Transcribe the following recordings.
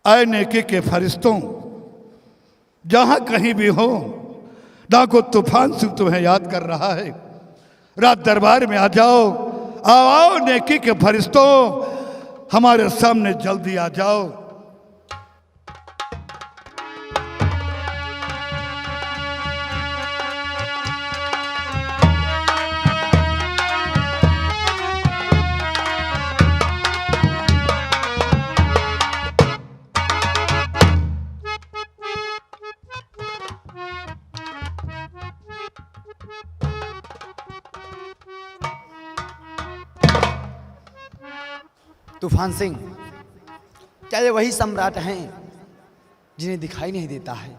आए नेकी के फरिश्तों, जहां कहीं भी हो, डाको तूफान सिंह तुम्हें याद कर रहा है। रात दरबार में आ जाओ, आओ आओ नेकी के फरिश्तों, हमारे सामने जल्दी आ जाओ। तूफान सिंह, क्या ये वही सम्राट हैं जिन्हें दिखाई नहीं देता है?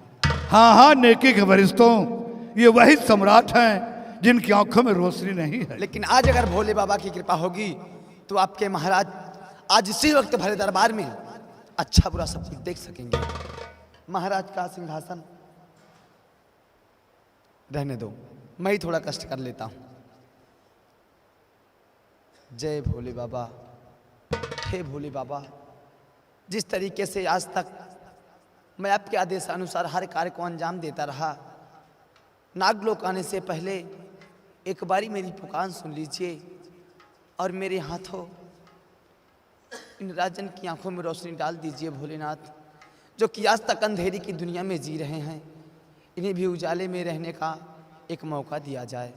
हाँ हाँ नेकी के फरिश्तों, ये वही सम्राट हैं जिनकी आंखों में रोशनी नहीं है। लेकिन आज अगर भोले बाबा की कृपा होगी तो आपके महाराज आज इसी वक्त भरे दरबार में अच्छा बुरा सब कुछ देख सकेंगे। महाराज का सिंहासन रहने दो, मैं ही थोड़ा कष्ट कर लेता हूं। जय भोले बाबा। हे भोले बाबा, जिस तरीके से आज तक मैं आपके आदेशानुसार हर कार्य को अंजाम देता रहा, नागलोक आने से पहले एक बारी मेरी पुकार सुन लीजिए और मेरे हाथों इन राजन की आंखों में रोशनी डाल दीजिए। भोलेनाथ, जो कि आज तक अंधेरी की दुनिया में जी रहे हैं, इन्हें भी उजाले में रहने का एक मौका दिया जाए।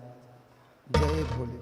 जय भोले।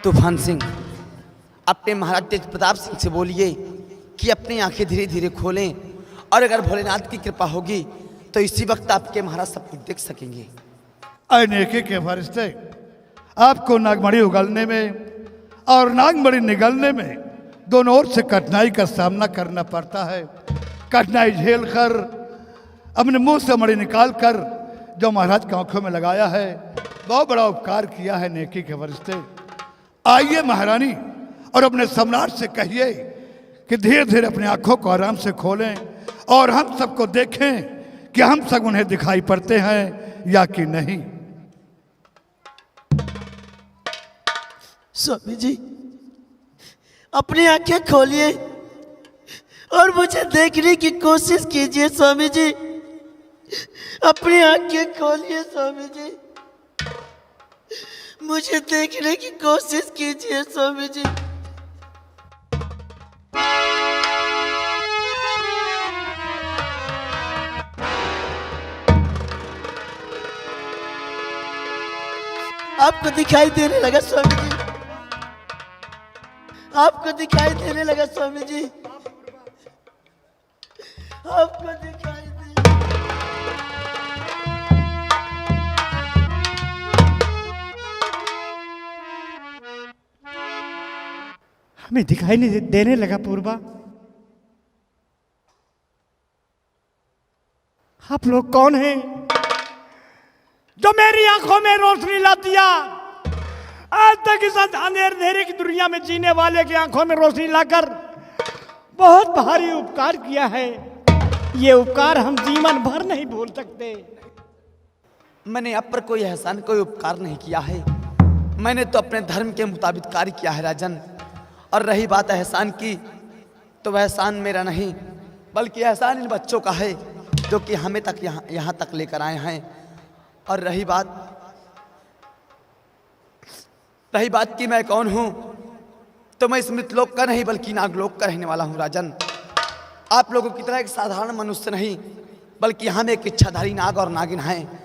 तूफान सिंह, अपने महाराज तेज प्रताप सिंह से बोलिए कि अपनी आंखें धीरे धीरे खोलें और अगर भोलेनाथ की कृपा होगी तो इसी वक्त आपके महाराज सब कुछ देख सकेंगे। अरे नेकी के फरिश्ते, आपको नागमणि उगलने में और नागमणि निगलने में दोनों ओर से कठिनाई का सामना करना पड़ता है। कठिनाई झेल कर अपने मुंह से मणि निकाल कर जो महाराज की आंखों में लगाया है, बहुत बड़ा उपकार किया है नेकी के फरिश्ते। आइए महारानी, और अपने सम्राट से कहिए कि धीरे धीरे अपनी आंखों को आराम से खोलें और हम सबको देखें कि हम सब उन्हें दिखाई पड़ते हैं या कि नहीं। स्वामी जी, अपनी आंखें खोलिए और मुझे देखने की कोशिश कीजिए। स्वामी जी, अपनी आंखें खोलिए। स्वामी जी, मुझे देखने की कोशिश कीजिए। स्वामी जी, आपको दिखाई देने लगा स्वामी जी, आपको दिखाई देने लगा स्वामी जी, आपको दिखाई दे। हमें दिखाई नहीं देने लगा पूर्वा। आप लोग कौन हैं जो मेरी आंखों में रोशनी ला दिया? आज तक इस अंधेरे की दुनिया में जीने वाले की आंखों में रोशनी लाकर बहुत भारी उपकार किया है। ये उपकार हम जीवन भर नहीं भूल सकते। मैंने आप पर कोई एहसान, कोई उपकार नहीं किया है। मैंने तो अपने धर्म के मुताबिक कार्य किया है राजन। और रही बात एहसान की, तो वह एहसान मेरा नहीं, बल्कि एहसान इन बच्चों का है जो कि हमें तक यहाँ तक लेकर आए हैं। और रही बात कि मैं कौन हूँ, तो मैं इस मृतलोक का नहीं बल्कि नागलोक का रहने वाला हूँ राजन। आप लोगों की तरह एक साधारण मनुष्य नहीं, बल्कि हम एक इच्छाधारी नाग और नागिन हैं।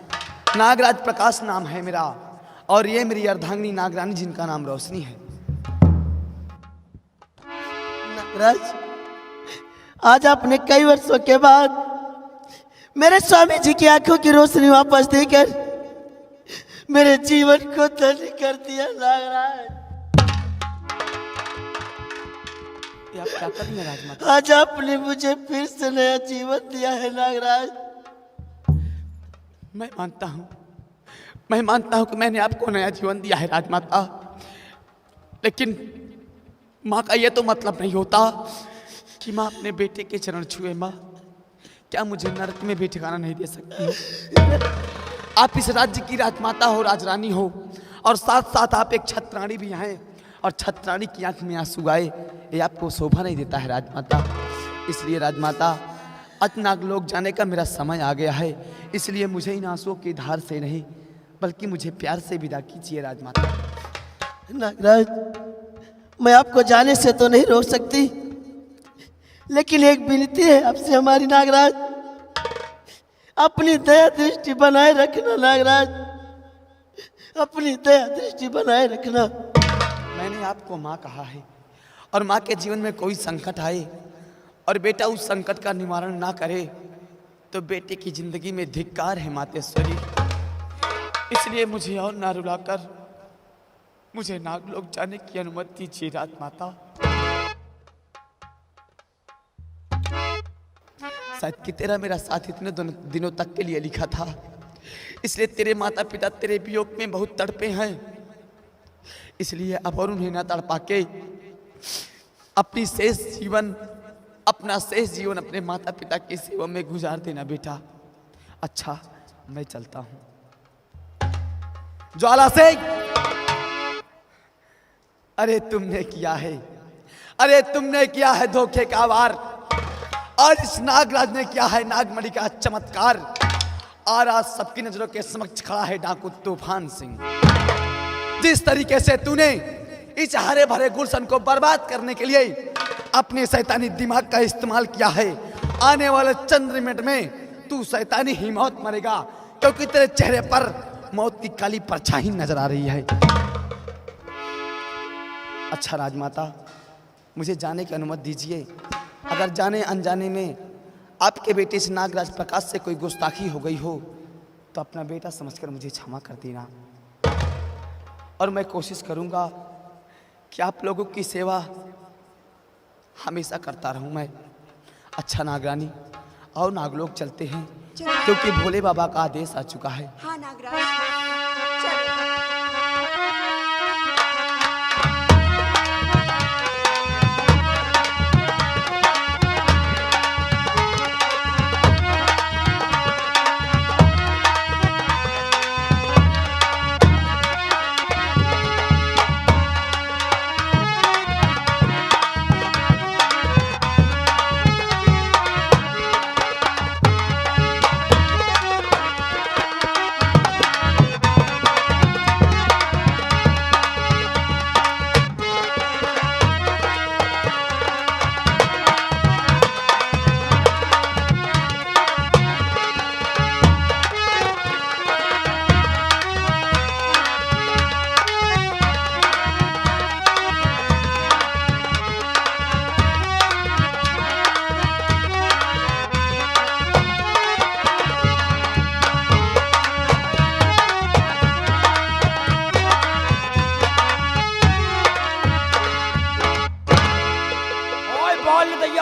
नागराज प्रकाश नाम है मेरा, और ये मेरी अर्धांगिनी नागरानी जिनका नाम रोशनी है। नागराज, आज आपने कई वर्षों के बाद मेरे स्वामी जी की आंखों की रोशनी वापस देकर मेरे जीवन को धन्य कर दिया। नागराज, ये आप क्या कर रही हैं राजमाता? आज आपने मुझे फिर से नया जीवन दिया है। नागराज, मैं मानता हूँ कि मैंने आपको नया जीवन दिया है राजमाता, लेकिन माँ का ये तो मतलब नहीं होता कि माँ अपने बेटे के चरण छुए। माँ, क्या मुझे नरक में भी ठिकाना नहीं दे सकती? आप इस राज्य की राजमाता हो, राजरानी हो, और साथ साथ आप एक छत्राणी भी हैं, और छत्राणी की आंख में आंसू आए ये आपको शोभा नहीं देता है राजमाता। इसलिए राजमाता, आज नागलोक जाने का मेरा समय आ गया है, इसलिए मुझे इन आंसुओं की धार से नहीं बल्कि मुझे प्यार से विदा कीजिए राजमाता। नागराज, मैं आपको जाने से तो नहीं रोक सकती, लेकिन एक विनती है आपसे हमारी। नागराज, अपनी दया दृष्टि बनाए रखना। नागराज, अपनी दया दृष्टि बनाए रखना। मैंने आपको माँ कहा है, और माँ के जीवन में कोई संकट आए और बेटा उस संकट का निवारण ना करे तो बेटे की जिंदगी में धिक्कार है मातेश्वरी। इसलिए मुझे और ना रुलाकर मुझे नागलोक जाने की अनुमति दीजिए राजमाता। शायद कि तेरा मेरा साथ इतने दिनों तक के लिए लिखा था, इसलिए तेरे माता पिता तेरे वियोग में बहुत तड़पे हैं। इसलिए अब और उन्हें ना तड़पा के अपना शेष जीवन अपने माता पिता की सेवा में गुजार देना बेटा। अच्छा, मैं चलता हूं। ज्वाला से, अरे तुमने किया है धोखे का वार, और इस नागराज ने किया है नागमणि का चमत्कार। और आज सबकी नजरों के समक्ष खड़ा है डाकू तूफान सिंह। जिस तरीके से तूने इस हरे भरे गुलशन को बर्बाद करने के लिए अपने शैतानी दिमाग का इस्तेमाल किया है, आने वाले चंद मिनट में तू शैतानी ही मौत मरेगा, क्योंकि तेरे चेहरे पर मौत की काली परछाई नजर आ रही है। अच्छा राजमाता, मुझे जाने की अनुमति दीजिए। अगर जाने अनजाने में आपके बेटे से नागराज प्रकाश से कोई गुस्ताखी हो गई हो तो अपना बेटा समझकर मुझे क्षमा कर देना, और मैं कोशिश करूंगा कि आप लोगों की सेवा हमेशा करता रहूं मैं। अच्छा नागरानी, और नागलोक चलते हैं, क्योंकि भोले बाबा का आदेश आ चुका है। हाँ नागराज, चलो।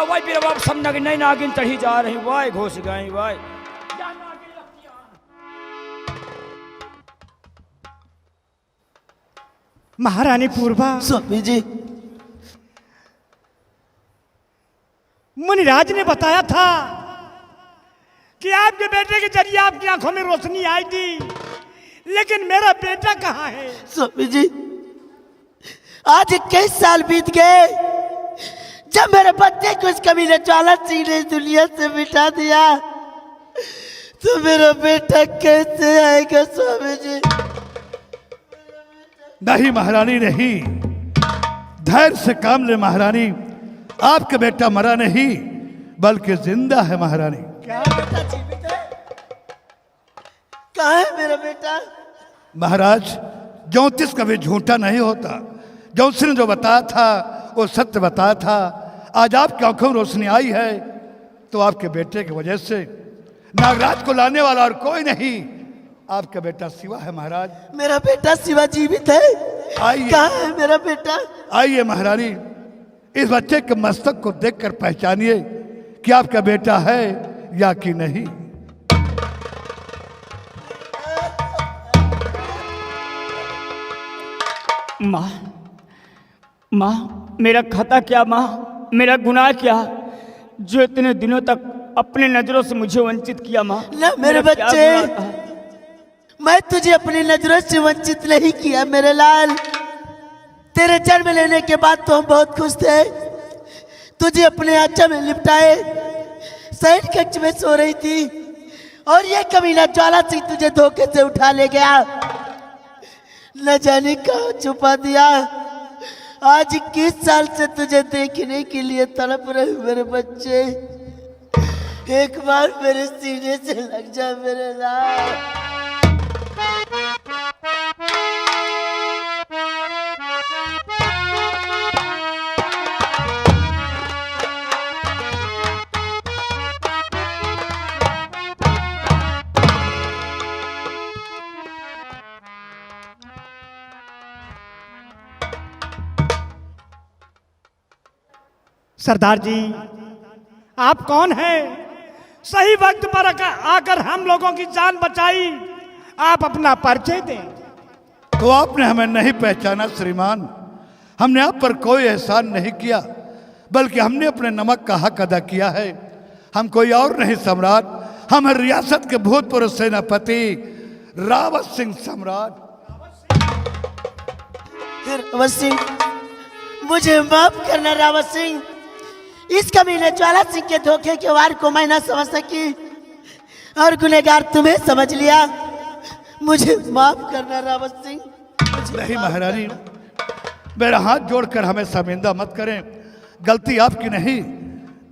वाई बीरबाब सब नग नई नागिन चढ़ी जा रही, वाई घोष गई वाई। महारानी पूर्वा, स्वामी जी, मुनिराज ने बताया था कि आपके बेटे के जरिए आपकी आंखों में रोशनी आई थी, लेकिन मेरा बेटा कहाँ है? स्वामी जी, आज 21 साल बीत गए जब मेरे बच्चे को इस कमीने ज्वाला सिंह ने दुनिया से मिटा दिया, तो मेरा बेटा कैसे आएगा स्वामी जी? नहीं महारानी नहीं, धैर्य से काम ले महारानी। आपका बेटा मरा नहीं बल्कि जिंदा है महारानी। क्या बेटा जीवित है? कहाँ है मेरा बेटा? महाराज, ज्योतिष कभी झूठा नहीं होता। ज्योतिष ने जो बताया था वो सत्य बताया था। आज आपकी आंखों में रोशनी आई है तो आपके बेटे की वजह से। नागराज को लाने वाला और कोई नहीं, आपका बेटा शिवा है महाराज। मेरा बेटा शिवा जीवित है? आइए। कहाँ है मेरा बेटा? आइए महारानी, इस बच्चे के मस्तक को देखकर पहचानिए कि आपका बेटा है या कि नहीं। माँ, माँ, मेरा खता क्या? माँ, मेरा गुनाह क्या जो इतने दिनों तक अपने नजरों से मुझे वंचित किया? माँ, ना मेरे मेरा क्या बच्चे, गुनाह था? मैं तुझे अपनी नजरों से वंचित नहीं किया मेरे लाल। तेरे जन्म लेने के बाद तो हम बहुत खुश थे। तुझे अपने आंचल में लिपटाए शयन कक्ष में सो रही थी और ये कमीना ज्वाला सिंह तुझे धोखे से उठा ले गया, न जाने कहाँ छुपा दिया। आज 21 साल से तुझे देखने के लिए तड़प रहे मेरे बच्चे। एक बार मेरे सीने से लग जा मेरे लाल। सरदार जी, आप कौन हैं? सही वक्त पर आकर हम लोगों की जान बचाई। आप अपना परिचय दें। तो आपने हमें नहीं पहचाना श्रीमान। हमने आप पर कोई एहसान नहीं किया, बल्कि हमने अपने नमक का हक अदा किया है। हम कोई और नहीं सम्राट, हम हैं रियासत के भूतपूर्व सेनापति रावत सिंह सम्राट। रावत सिंह, मुझे माफ करना रावत सिंह। इस कमीने ज्वाला सिंह के धोखे के वार को मैं न समझ सकी और गुनहगार तुम्हें समझ लिया। मुझे माफ करना रावत सिंह। नहीं महारानी, मेरा हाथ जोड़कर हमें शर्मिंदा मत करें। गलती आपकी नहीं,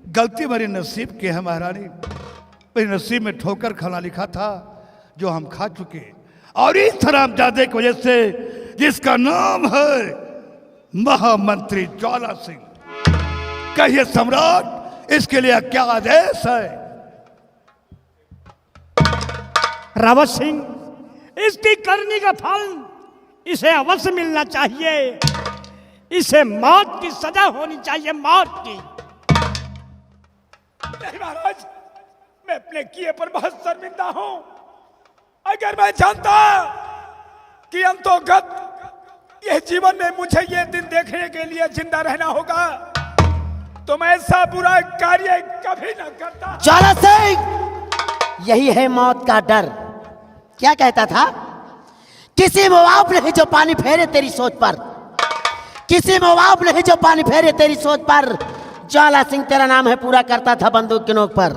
गलती मेरी नसीब की है महारानी। मेरी नसीब में ठोकर खाना लिखा था जो हम खा चुके, और इस हरामजादे की वजह से जिसका नाम है महामंत्री ज्वाला सिंह। कहिए सम्राट, इसके लिए क्या आदेश है? रावत सिंह, इसकी करनी का फल इसे अवश्य मिलना चाहिए। इसे मौत की सजा होनी चाहिए, मौत की। नहीं महाराज, मैं अपने किए पर बहुत शर्मिंदा हूं। अगर मैं जानता कि अंतोगत यह जीवन में मुझे ये दिन देखने के लिए जिंदा रहना होगा, तो मैं ऐसा बुरा कार्य कभी न करता। ज्वाला सिंह, यही है मौत का डर। क्या कहता था? किसी मुआवब नहीं जो पानी फेरे तेरी सोच पर, किसी मुआवब नहीं जो पानी फेरे तेरी सोच पर। ज्वाला सिंह तेरा नाम है, पूरा करता था बंदूक की नोक पर।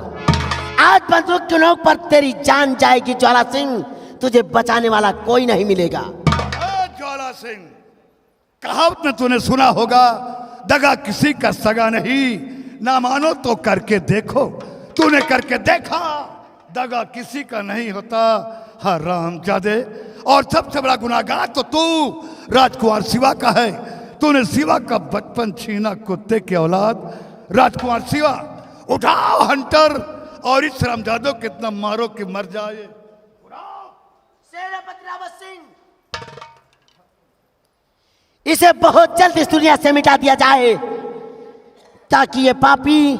आज बंदूक की नोक पर तेरी जान जाएगी ज्वाला सिंह। तुझे बचाने वाला कोई नहीं मिलेगा। ज्वाला सिंह, कहावत में तूने सुना होगा, दगा किसी का सगा नहीं, ना मानो तो करके देखो। तूने करके देखा, दगा किसी का नहीं होता। हरामजादे, और सबसे बड़ा गुनाहगार तो तू राजकुमार शिवा का है। तूने शिवा का बचपन छीना, कुत्ते की औलाद। राजकुमार शिवा, उठाओ हंटर और इस हरामजादों को इतना मारो कि मर जाए। सेनापति रावत सिंह, इसे बहुत जल्द इस दुनिया से मिटा दिया जाए, ताकि ये पापी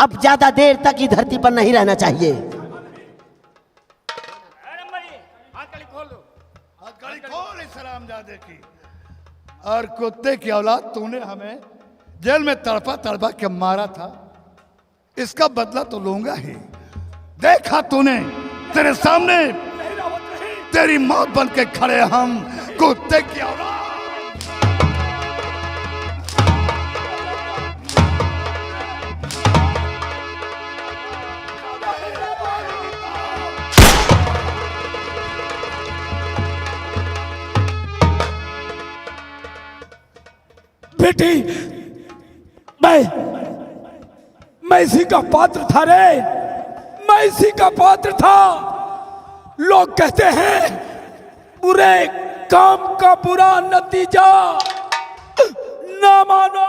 अब ज्यादा देर तक ही धरती पर नहीं रहना चाहिए। खोल इस हरामजादे की। और कुत्ते की औलाद तूने हमें जेल में तड़पा तड़पा के मारा था, इसका बदला तो लूंगा ही। देखा तूने, तेरे सामने तेरी मौत बन के खड़े हम, कुत्ते की औलाद। बेटी, मैं इसी का पात्र था रे, मैं इसी का पात्र था। लोग कहते हैं बुरे काम का बुरा नतीजा ना मानो।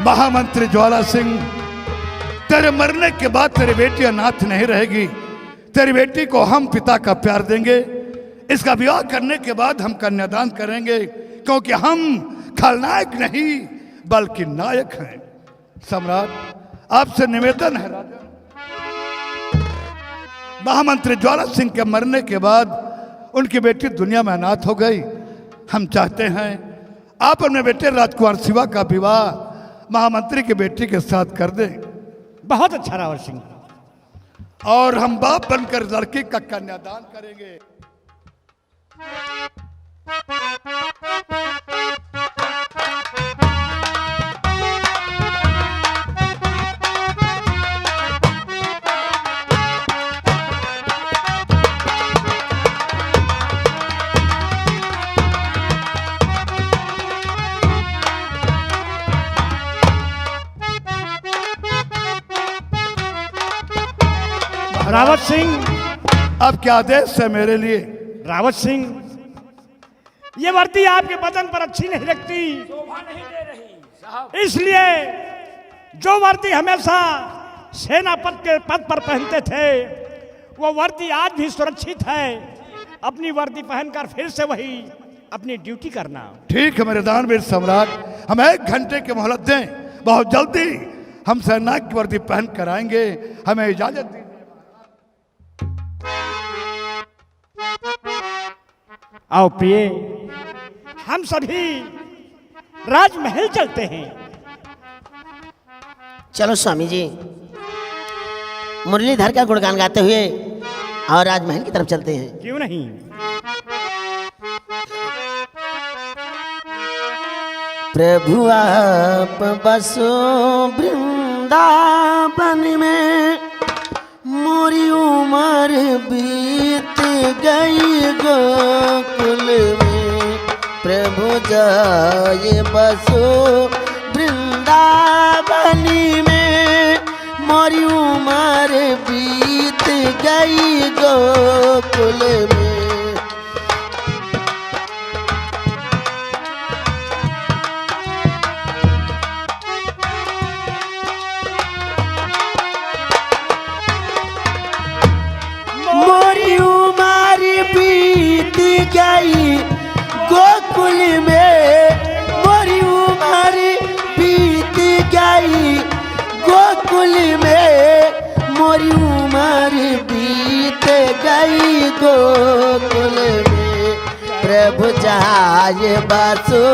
महामंत्री ज्वाला सिंह, तेरे मरने के बाद तेरी बेटी अनाथ नहीं रहेगी। तेरी बेटी को हम पिता का प्यार देंगे। इसका विवाह करने के बाद हम कन्यादान करेंगे, क्योंकि हम खलनायक नहीं बल्कि नायक हैं। सम्राट, आपसे निवेदन है राजा, महामंत्री ज्वाला सिंह के मरने के बाद उनकी बेटी दुनिया में अनाथ हो गई। हम चाहते हैं आप अपने बेटे राजकुमार शिवा का विवाह महामंत्री की बेटी के साथ कर दें। बहुत अच्छा रावत सिंह। और हम बाप बनकर लड़की का कन्यादान करेंगे। रावत सिंह, अब क्या आदेश है मेरे लिए? रावत सिंह, ये वर्दी आपके बदन पर अच्छी नहीं लगती, इसलिए जो वर्दी हमेशा सेनापति के पद पर पहनते थे वो वर्दी आज भी सुरक्षित है। अपनी वर्दी पहनकर फिर से वही अपनी ड्यूटी करना। ठीक है मेरे दानवीर सम्राट, हम 1 घंटे की मोहलत दें, बहुत जल्दी हम सेना की वर्दी पहन कर आएंगे। हमें इजाजत दीजिए। आओ प्रिय, हम सभी राजमहल चलते हैं। चलो स्वामी जी, मुरलीधर का गुणगान गाते हुए और राजमहल की तरफ चलते हैं। क्यों नहीं। प्रभु आप बसो वृंदावन में, मोरी उम्र बीत गई गोकुल में। प्रभु जाए बसो वृंदावन में, मोरी उम्र बीत गई गोकुल में। मोरी उम्र बीत गई गोकुल में, मोरी उम्र बीत गई गोकुल में, मोरी उम्र बीत गई गोकुल में। प्रभु जाए बसो